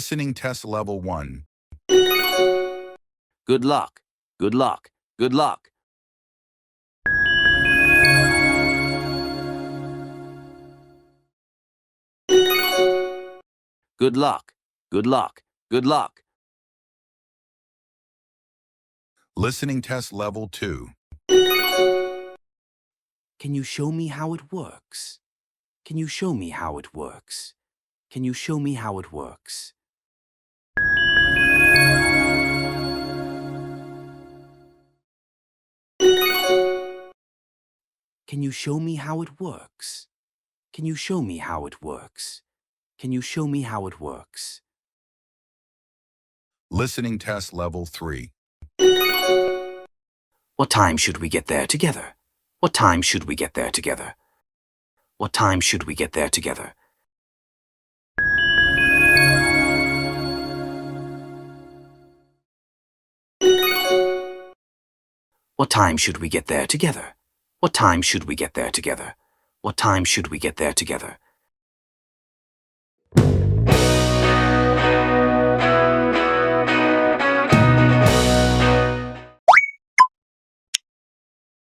Listening test level 1. Good luck. Good luck. Good luck. Good luck. Good luck. Good luck. Listening test level 2. Can you show me how it works? Can you show me how it works? Can you show me how it works? Can you show me how it works? Can you show me how it works? Can you show me how it works? Listening test level 3. What time should we get there together? What time should we get there together? What time should we get there together? What time should we get there together? What time should we get there together? What time should we get there together?